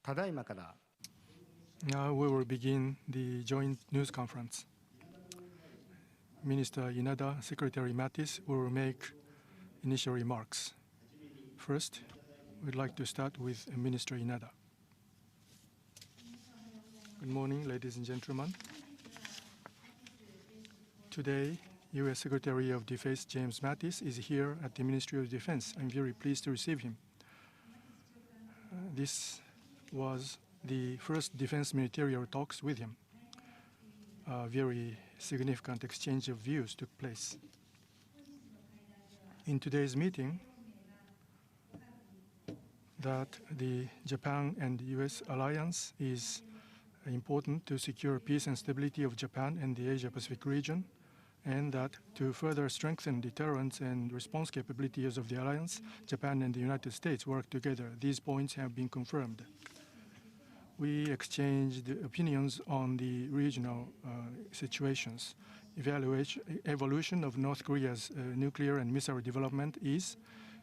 ただいまから Now we will begin the joint news conference. Minister Inada, Secretary Mattis will make initial remarks. First, we'd like to start with Minister Inada. Good morning, ladies and gentlemen. Today, U.S. Secretary of Defense James Mattis is here at the Ministry of Defense. I'm very pleased to receive him. This was the first defense ministerial talks with him. A very significant exchange of views took place. In today's meeting, that the Japan and U.S. alliance is important to secure peace and stability of Japan and the Asia-Pacific region, and that to further strengthen deterrence and response capabilities of the alliance, Japan and the United States work together. These points have been confirmed. We exchanged opinions on the regional situations. Evolution of North Korea's nuclear and missile development is,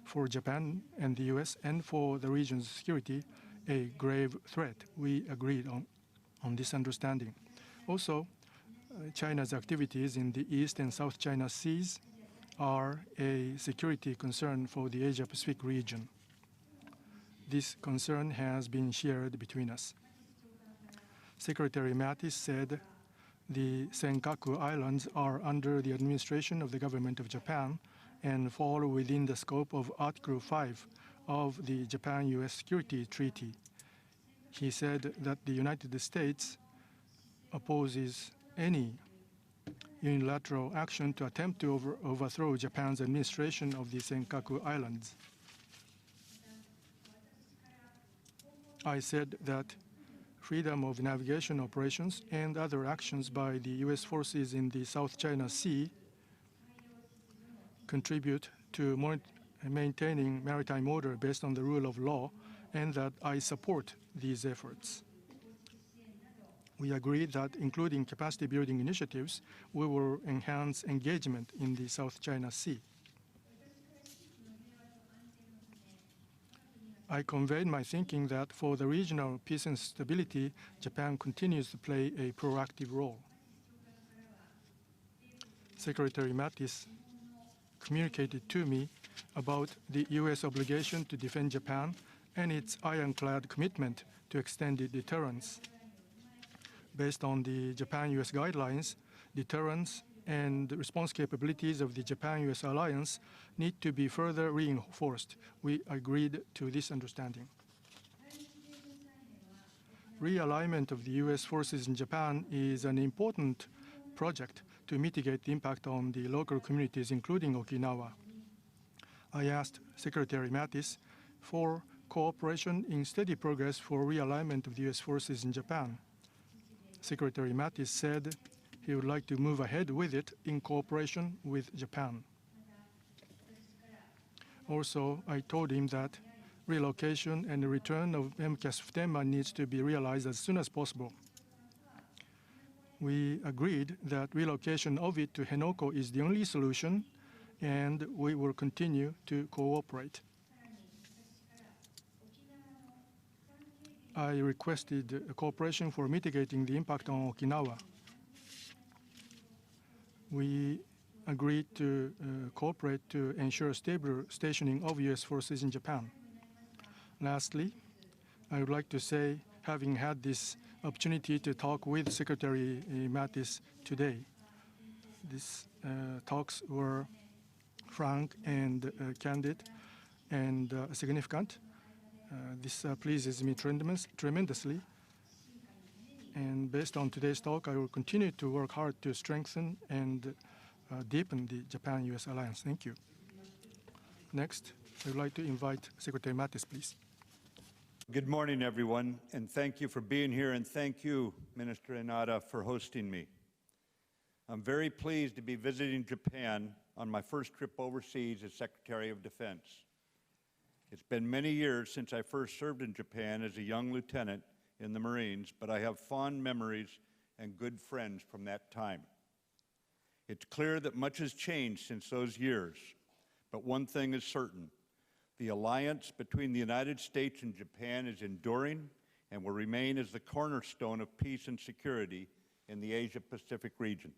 for Japan and the U.S. and for the region's security, a grave threat. We agreed on this understanding. Also, China's activities in the East and South China Seas are a security concern for the Asia-Pacific region. This concern has been shared between us. Secretary Mattis said the Senkaku Islands are under the administration of the government of Japan and fall within the scope of Article 5 of the Japan-U.S. Security Treaty. He said that the United States opposes any unilateral action to attempt to overthrow Japan's administration of the Senkaku Islands. I said that freedom of navigation operations and other actions by the U.S. forces in the South China Sea contribute to maintaining maritime order based on the rule of law, and that I support these efforts. We agreed that, including capacity-building initiatives, we will enhance engagement in the South China Sea. I conveyed my thinking that for the regional peace and stability, Japan continues to play a proactive role. Secretary Mattis communicated to me about the U.S. obligation to defend Japan and its ironclad commitment to extended deterrence. Based on the Japan-U.S. guidelines, deterrence and response capabilities of the Japan-U.S. alliance need to be further reinforced. We agreed to this understanding. Realignment of the U.S. forces in Japan is an important project to mitigate the impact on the local communities, including Okinawa. I asked Secretary Mattis for cooperation in steady progress for realignment of the U.S. forces in Japan. Secretary Mattis said he would like to move ahead with it in cooperation with Japan. Also, I told him that relocation and the return of MCAS Futenma needs to be realized as soon as possible. We agreed that relocation of it to Henoko is the only solution, and we will continue to cooperate. I requested cooperation for mitigating the impact on Okinawa. We agreed to cooperate to ensure stable stationing of U.S. forces in Japan. Lastly, I would like to say, having had this opportunity to talk with Secretary Mattis today, these talks were frank and candid and significant. This pleases me tremendously. And based on today's talk, I will continue to work hard to strengthen and deepen the Japan-U.S. alliance. Thank you. Next, I would like to invite Secretary Mattis, please. Good morning, everyone, and thank you for being here, and thank you, Minister Inada, for hosting me. I'm very pleased to be visiting Japan on my first trip overseas as Secretary of Defense. It's been many years since I first served in Japan as a young lieutenant in the Marines, but I have fond memories and good friends from that time. It's clear that much has changed since those years, but one thing is certain. The alliance between the United States and Japan is enduring, and will remain as the cornerstone of peace and security in the Asia-Pacific region.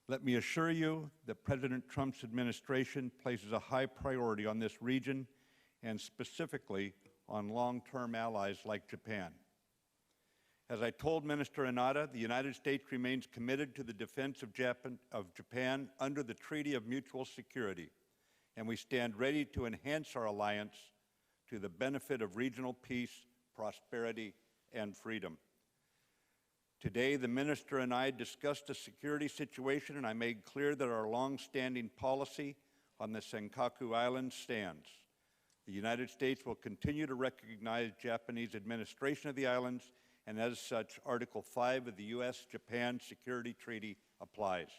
Let me assure you that President Trump's administration places a high priority on this region and specifically on long-term allies like Japan. As I told Minister Inada, the United States remains committed to the defense of Japan under the Treaty of Mutual Security, and we stand ready to enhance our alliance to the benefit of regional peace, prosperity, and freedom. Today, the Minister and I discussed the security situation, and I made clear that our long-standing policy on the Senkaku Islands stands. The United States will continue to recognize Japanese administration of the islands, and as such, Article 5 of the U.S.-Japan Security Treaty applies.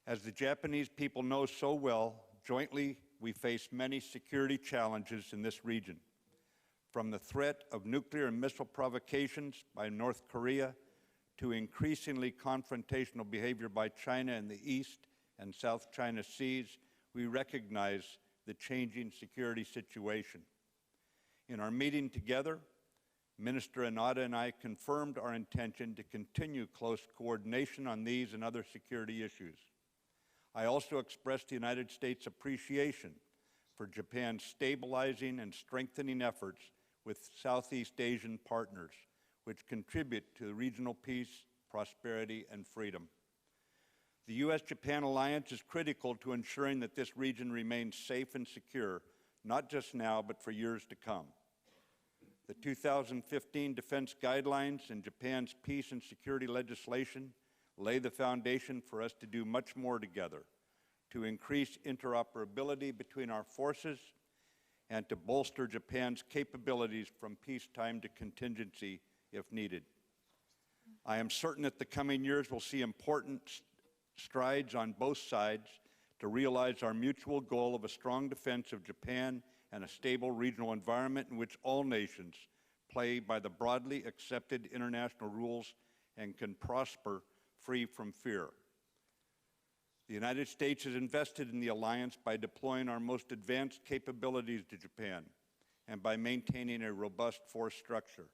As the Japanese people know so well, jointly we face many security challenges in this region, from the threat of nuclear and missile provocations by North Korea to increasingly confrontational behavior by China in the East and South China Seas. We recognize the changing security situation. In our meeting together, Minister Inada and I confirmed our intention to continue close coordination on these and other security issues. I also expressed the United States' appreciation for Japan's stabilizing and strengthening efforts with Southeast Asian partners, which contribute to the regional peace, prosperity, and freedom. The U.S.-Japan alliance is critical to ensuring that this region remains safe and secure, not just now, but for years to come. The 2015 defense guidelines and Japan's peace and security legislation lay the foundation for us to do much more together, to increase interoperability between our forces, and to bolster Japan's capabilities from peacetime to contingency if needed. I am certain that the coming years will see important strides on both sides to realize our mutual goal of a strong defense of Japan and a stable regional environment in which all nations play by the broadly accepted international rules and can prosper free from fear. The United States has invested in the alliance by deploying our most advanced capabilities to Japan and by maintaining a robust force structure.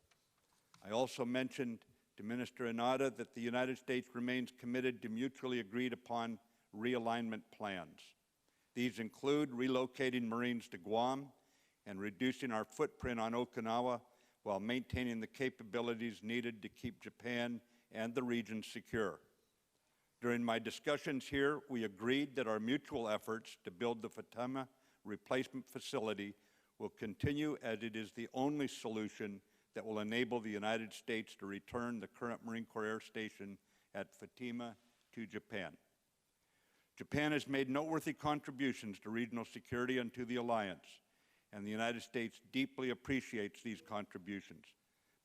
I also mentioned to Minister Inada that the United States remains committed to mutually agreed upon realignment plans. These include relocating Marines to Guam and reducing our footprint on Okinawa while maintaining the capabilities needed to keep Japan and the region secure. During my discussions here, we agreed that our mutual efforts to build the Fatima replacement facility will continue, as it is the only solution that will enable the United States to return the current Marine Corps Air Station at Fatima to Japan. Japan has made noteworthy contributions to regional security and to the alliance, and the United States deeply appreciates these contributions.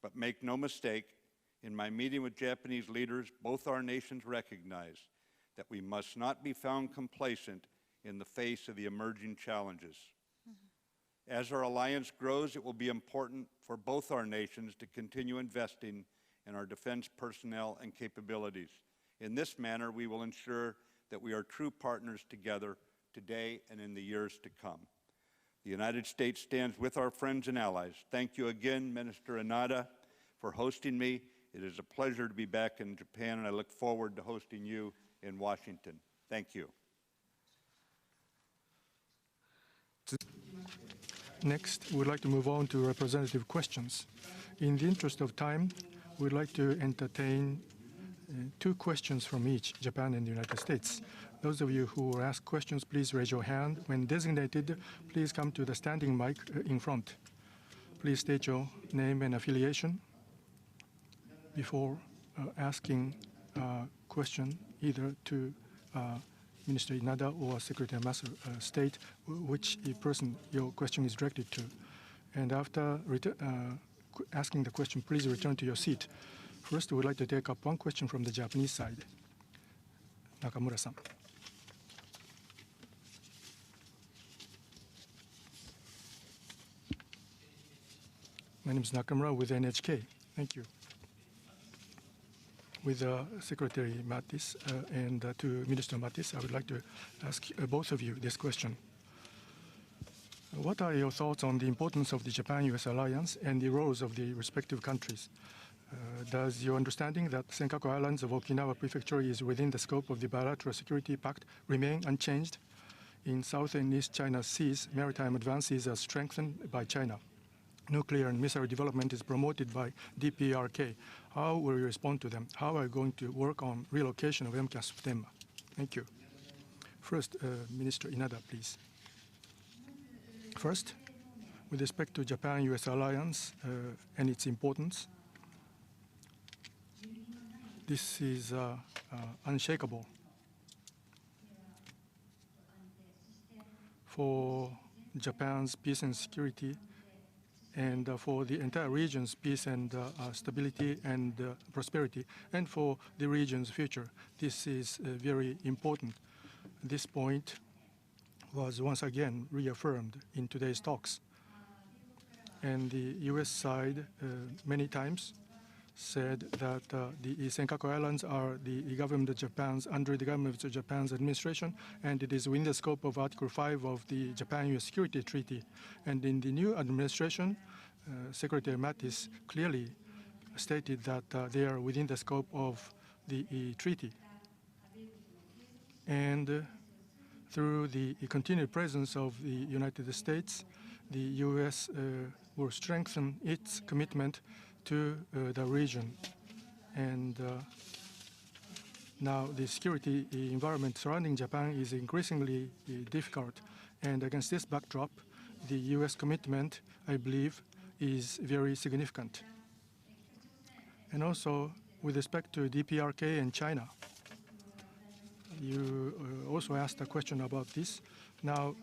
But make no mistake, in my meeting with Japanese leaders, both our nations recognize that we must not be found complacent in the face of the emerging challenges. As our alliance grows, it will be important for both our nations to continue investing in our defense personnel and capabilities. In this manner, we will ensure that we are true partners together today and in the years to come. The United States stands with our friends and allies. Thank you again, Minister Inada, for hosting me. It is a pleasure to be back in Japan, and I look forward to hosting you in Washington. Thank you. Next, we'd like to move on to representative questions. In the interest of time, we'd like to entertain 2 questions from each, Japan and the United States. Those of you who will ask questions, please raise your hand. When designated, please come to the standing mic in front. Please state your name and affiliation before asking a question either to Minister Inada or Secretary Mattis. State which person your question is directed to. And after asking the question, please return to your seat. First, we'd like to take up one question from the Japanese side. Nakamura-san. My name is Nakamura with NHK. Thank you. With Secretary Mattis and to Minister Mattis, I would like to ask both of you this question. What are your thoughts on the importance of the Japan-US alliance and the roles of the respective countries? Does your understanding that Senkaku Islands of Okinawa Prefecture is within the scope of the Bilateral Security Pact remain unchanged? In South and East China Seas, maritime advances are strengthened by China. Nuclear and missile development is promoted by DPRK. How will you respond to them? How are you going to work on relocation of MCAS Futenma? Thank you. First, Minister Inada, please. First, with respect to Japan-US alliance and its importance, this is unshakable. For Japan's peace and security, and for the entire region's peace and stability and prosperity, and for the region's future. This is very important. This point was once again reaffirmed in today's talks. And the US side many times said that the Senkaku Islands are the government of Japan's, under the government of Japan's administration, and it is within the scope of Article 5 of the Japan-US Security Treaty. And in the new administration, Secretary Mattis clearly stated that they are within the scope of the treaty. And through the continued presence of the United States, the US will strengthen its commitment to the region. And now the security environment surrounding Japan is increasingly difficult. And against this backdrop, the US commitment, I believe, is very significant. And also, with respect to DPRK and China, you also asked a question about this. Now,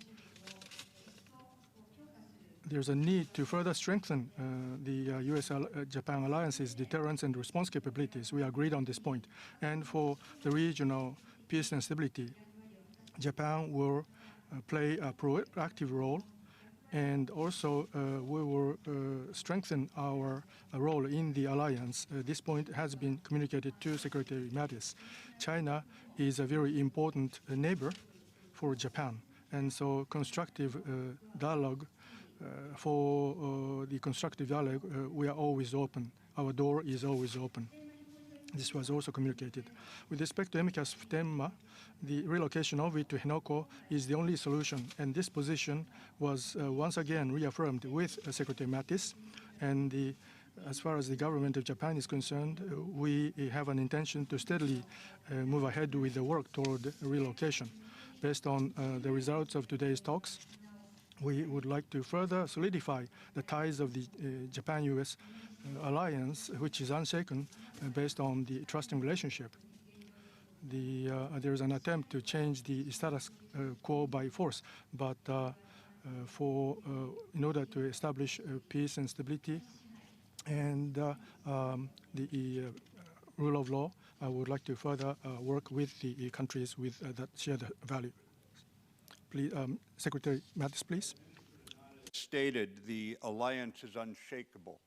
there's a need to further strengthen the US-Japan alliance's deterrence and response capabilities. We agreed on this point. And for the regional peace and stability, Japan will play a proactive role, and also we will strengthen our role in the alliance. This point has been communicated to Secretary Mattis. China is a very important neighbor for Japan, and so constructive dialogue, for the constructive dialogue, we are always open. Our door is always open. This was also communicated. With respect to MCAS Futenma, the relocation of it to Henoko is the only solution, and this position was once again reaffirmed with Secretary Mattis. And as far as the government of Japan is concerned, we have an intention to steadily move ahead with the work toward relocation. Based on the results of today's talks, we would like to further solidify the ties of the Japan-US alliance, which is unshaken based on the trusting relationship. There is an attempt to change the status quo by force, but in order to establish peace and stability and the rule of law, I would like to further work with the countries with that shared value. Please, Secretary Mattis, please. Stated, the alliance is unshakable.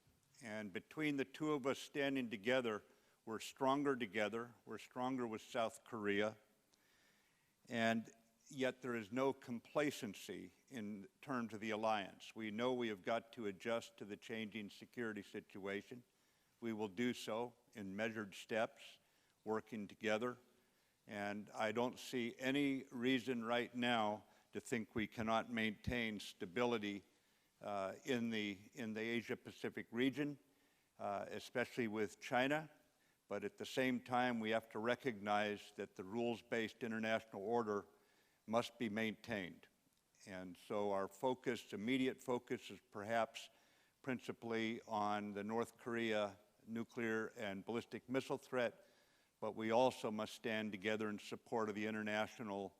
And between the two of us standing together, we're stronger together. We're stronger with South Korea. And yet there is no complacency in terms of the alliance. We know we have got to adjust to the changing security situation. We will do so in measured steps, working together. And I don't see any reason right now to think we cannot maintain stability in the Asia-Pacific region, especially with China. But at the same time, we have to recognize that the rules-based international order must be maintained. And so our focus, immediate focus, is perhaps principally on the North Korea nuclear and ballistic missile threat, but we also must stand together in support of the international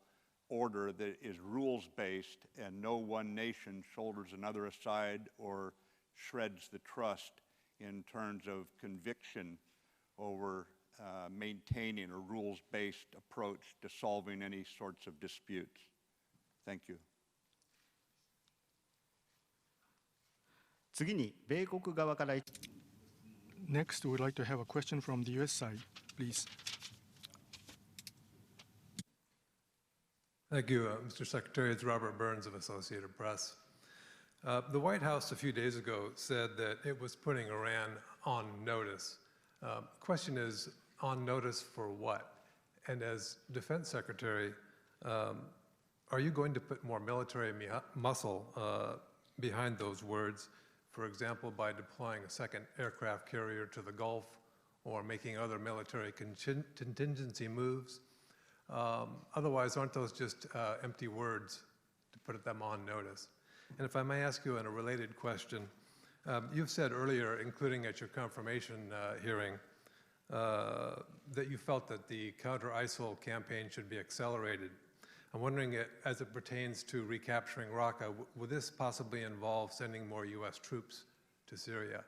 order that is rules-based, and no one nation shoulders another aside or shreds the trust in terms of conviction over maintaining a rules-based approach to solving any sorts of disputes. Thank you. Next, we would like to have a question from the US side, please. Thank you, Mr. Secretary. It's Robert Burns of Associated Press. The White House a few days ago said that it was putting Iran on notice. Question is, on notice for what? And as Defense Secretary, are you going to put more military muscle behind those words, for example, by deploying a second aircraft carrier to the Gulf or making other military contingency moves? Otherwise, aren't those just empty words to put them on notice? And if I may ask you in a related question, you've said earlier, including at your confirmation hearing, that you felt that the counter-ISIL campaign should be accelerated. I'm wondering, as it pertains to recapturing Raqqa, will this possibly involve sending more U.S. troops to Syria?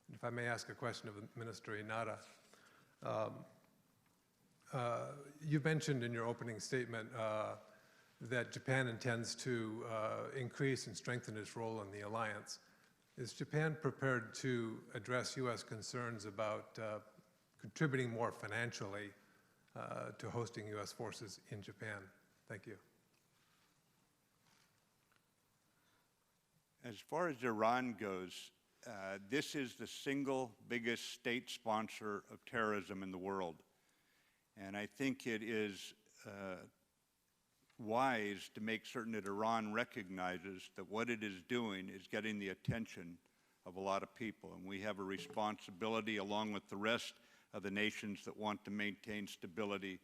And if I may ask a question of Minister Inada, you mentioned in your opening statement that Japan intends to increase and strengthen its role in the alliance. Is Japan prepared to address U.S. concerns about contributing more financially to hosting U.S. forces in Japan? Thank you. As far as Iran goes, this is the single biggest state sponsor of terrorism in the world. And I think it is wise to make certain that Iran recognizes that what it is doing is getting the attention of a lot of people. And we have a responsibility, along with the rest of the nations that want to maintain stability,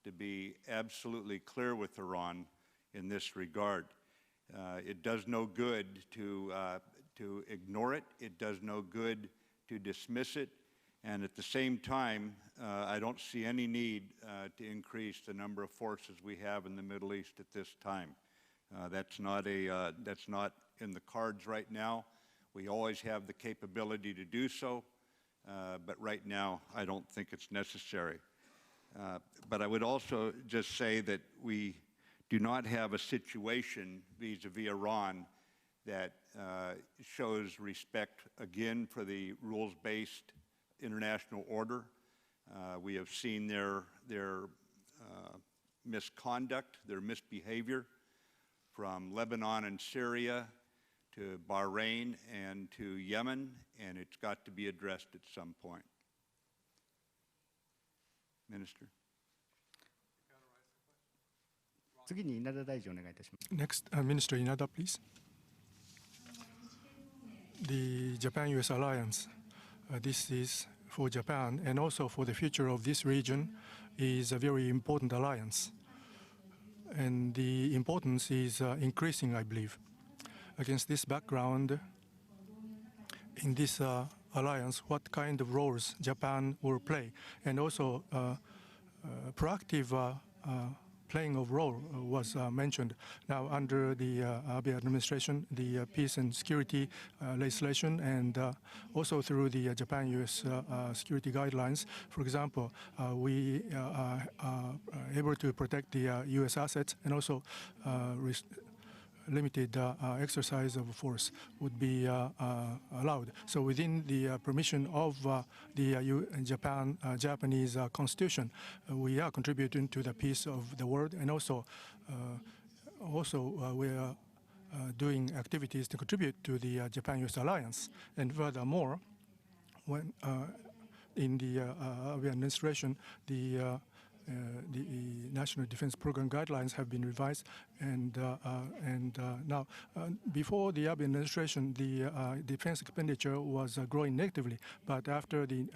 to be absolutely clear with Iran in this regard. It does no good to ignore it. It does no good to dismiss it. And at the same time, I don't see any need to increase the number of forces we have in the Middle East at this time. That's not in the cards right now. We always have the capability to do so, but right now I don't think it's necessary. But I would also just say that we do not have a situation vis-a-vis Iran that shows respect, again, for the rules-based international order. We have seen their misconduct, their misbehavior from Lebanon and Syria to Bahrain and to Yemen, and it's got to be addressed at some point. Minister. Next, Minister Inada, please. The Japan-US alliance, this is for Japan and also for the future of this region, is a very important alliance. And the importance is increasing, I believe. Against this background, in this alliance, what kind of roles Japan will play, and also proactive playing of role was mentioned. Now, under the Abe administration, the peace and security legislation, and also through the Japan-US security guidelines, for example, we are able to protect the US assets, and also limited exercise of force would be allowed. So within the permission of the Japanese Constitution, we are contributing to the peace of the world, and also we are doing activities to contribute to the Japan-US alliance. And furthermore, when in the administration, the National Defense Program guidelines have been revised, and now, before the Abe administration, the defense expenditure was growing negatively. But after the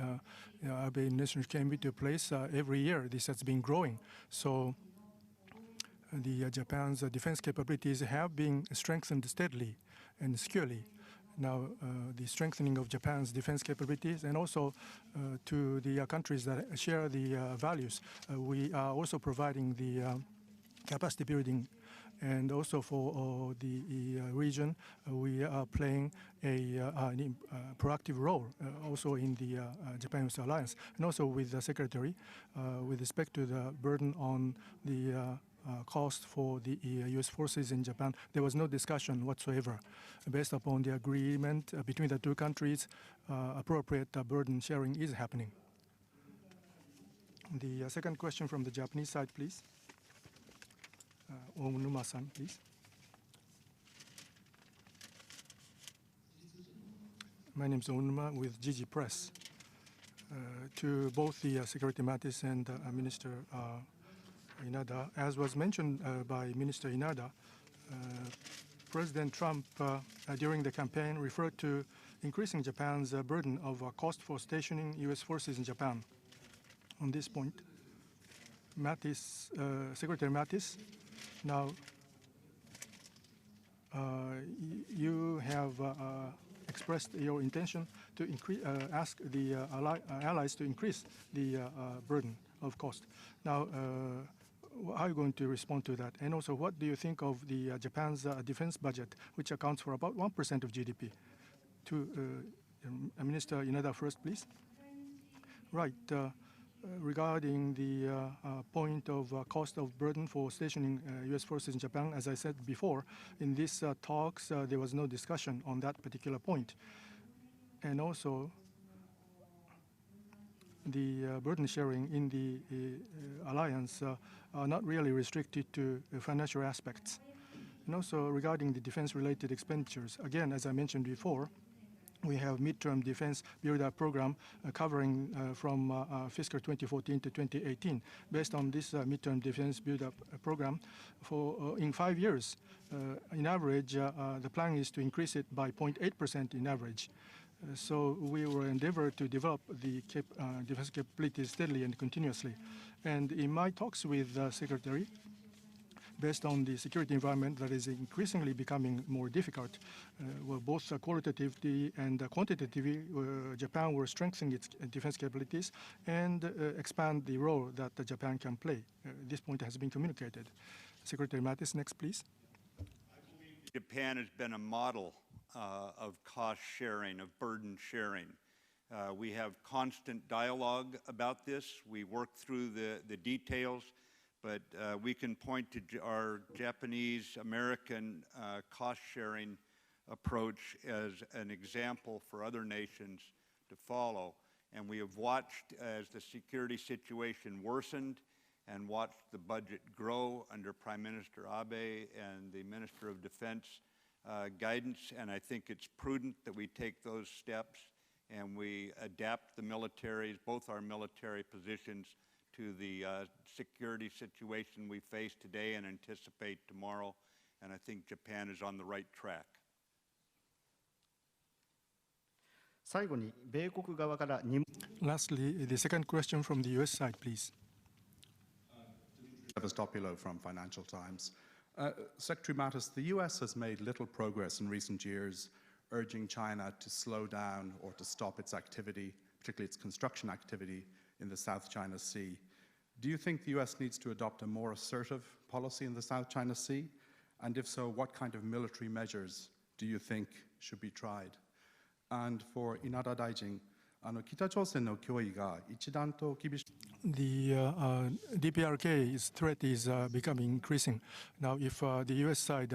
Abe administration came into place, every year this has been growing. So the Japan's defense capabilities have been strengthened steadily and securely. Now, the strengthening of Japan's defense capabilities, and also to the countries that share the values, we are also providing the capacity building, and also for the region, we are playing a proactive role also in the Japan-US alliance, and also with the Secretary, with respect to the burden on the cost for the U.S. forces in Japan. There was no discussion whatsoever. Based upon the agreement between the two countries, appropriate burden sharing is happening. The second question from the Japanese side, please. Onuma-san, please. My name is Onuma with GG Press. To both the Secretary Mattis and Minister Inada, as was mentioned by Minister Inada, President Trump during the campaign referred to increasing Japan's burden of cost for stationing U.S. forces in Japan. On this point, Secretary Mattis, now you have expressed your intention to ask the allies to increase the burden of cost. Now, how are you going to respond to that? And also, what do you think of the Japan's defense budget, which accounts for about 1% of GDP? To Minister Inada first, please. Right. Regarding the point of cost of burden for stationing U.S. forces in Japan, as I said before, in these talks, there was no discussion on that particular point. And also, the burden sharing in the alliance are not really restricted to financial aspects. And also, regarding the defense-related expenditures, again, as I mentioned before, we have midterm defense build-up program covering from fiscal 2014 to 2018. Based on this midterm defense build-up program, for in 5 years, in average, the plan is to increase it by 0.8% in average. So we will endeavor to develop the defense capabilities steadily and continuously. And in my talks with the Secretary, based on the security environment that is increasingly becoming more difficult, well, both qualitatively and quantitatively, Japan will strengthen its defense capabilities and expand the role that Japan can play. This point has been communicated. Secretary Mattis, next, please. Japan has been a model of cost sharing, of burden sharing. We have constant dialogue about this. We work through the details. But we can point to our Japanese-American cost-sharing approach as an example for other nations to follow. And we have watched as the security situation worsened and watched the budget grow under Prime Minister Abe and the Minister of Defense guidance. And I think it's prudent that we take those steps and we adapt the militaries, both our military positions, to the security situation we face today and anticipate tomorrow, and I think Japan is on the right track. Lastly, the second question from the U.S. side, please. Sevastopulo from Financial Times. Secretary Mattis, the U.S. has made little progress in recent years, urging China to slow down or to stop its activity, particularly its construction activity, in the South China Sea. Do you think the U.S. needs to adopt a more assertive policy in the South China Sea? And if so, what kind of military measures do you think should be tried? And for Inada Daijin, the DPRK threat is becoming increasing. Now, if the U.S. side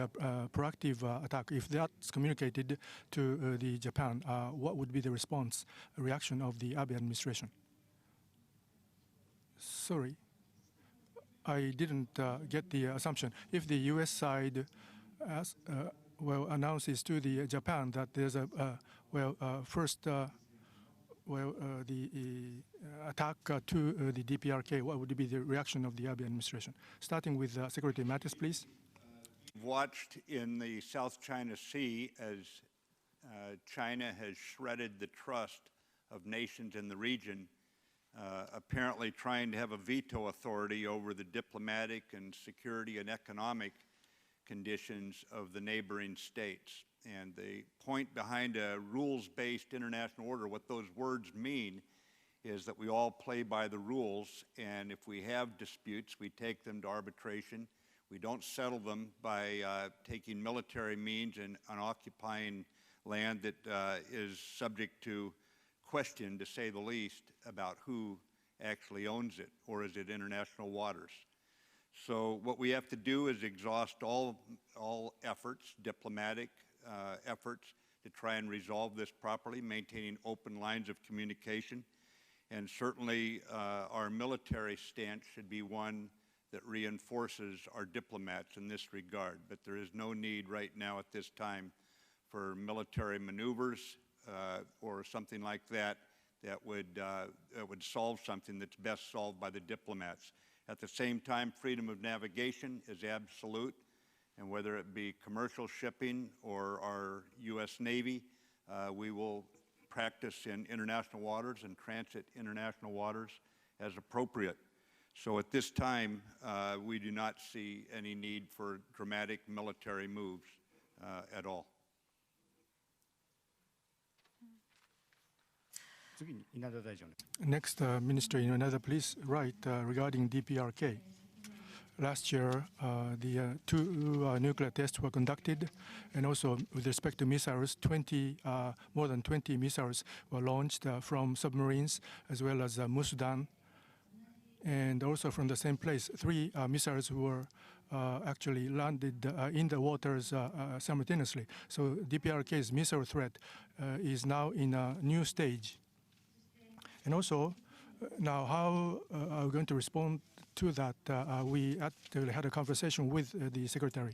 proactive attack, if that's communicated to the Japan, what would be the reaction of the Abe administration? Sorry, I didn't get the assumption. If the U.S. side announces to the Japan that there's a the attack to the DPRK, what would be the reaction of the Abe administration? Starting with Secretary Mattis, please. Watched in the South China Sea as China has shredded the trust of nations in the region, apparently trying to have a veto authority over the diplomatic and security and economic conditions of the neighboring states. And the point behind a rules-based international order, what those words mean is that we all play by the rules, and if we have disputes, we take them to arbitration. We don't settle them by taking military means and occupying land that is subject to question, to say the least, about who actually owns it, or is it international waters. So what we have to do is exhaust all efforts, diplomatic efforts, to try and resolve this properly, maintaining open lines of communication. And certainly our military stance should be one that reinforces our diplomats in this regard. But there is no need right now at this time for military maneuvers. or something like that that would solve something that's best solved by the diplomats. At the same time, freedom of navigation is absolute, and whether it be commercial shipping or our U.S. Navy, we will practice in international waters and transit international waters as appropriate. So at this time, we do not see any need for dramatic military moves at all. Next, Minister Inada, please write regarding DPRK. Last year, the two nuclear tests were conducted, and also with respect to missiles, more than 20 missiles were launched from submarines as well as Musudan. And also from the same place, 3 missiles were actually landed in the waters simultaneously. So DPRK's missile threat is now in a new stage. And also, now how are we going to respond to that? We actually had a conversation with the Secretary.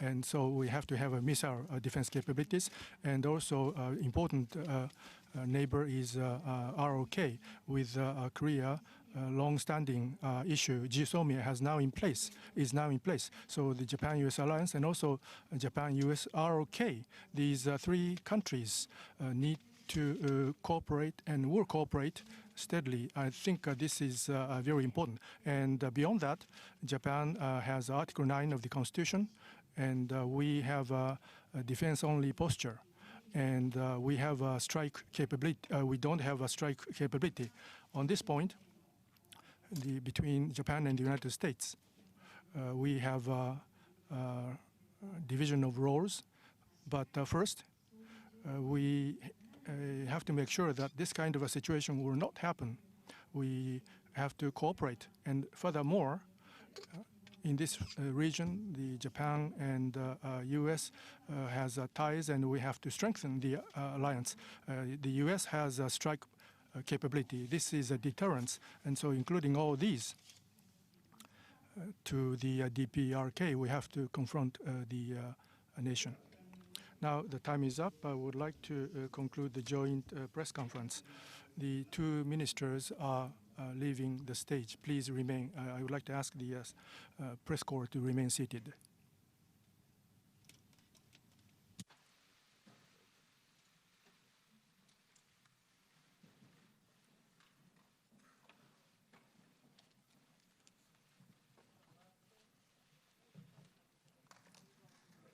And so we have to have a missile defense capabilities. And also important neighbor is ROK with Korea. Long-standing issue, GSOMIA is now in place. So the Japan-U.S. alliance and also Japan-U.S. ROK, these 3 countries need to cooperate and will cooperate steadily. I think this is very important. And beyond that, Japan has Article 9 of the Constitution, and we have a defense-only posture. And we have a strike capability. We don't have a strike capability. On this point, between Japan and the United States, we have a division of roles. But first, we have to make sure that this kind of a situation will not happen. We have to cooperate. And furthermore, in this region, the Japan and U.S. has ties, and we have to strengthen the alliance. The U.S. has a strike capability. This is a deterrence. And so including all these to the DPRK, we have to confront the nation. Now the time is up. I would like to conclude the joint press conference. The 2 ministers are leaving the stage. Please remain. I would like to ask the press corps to remain seated.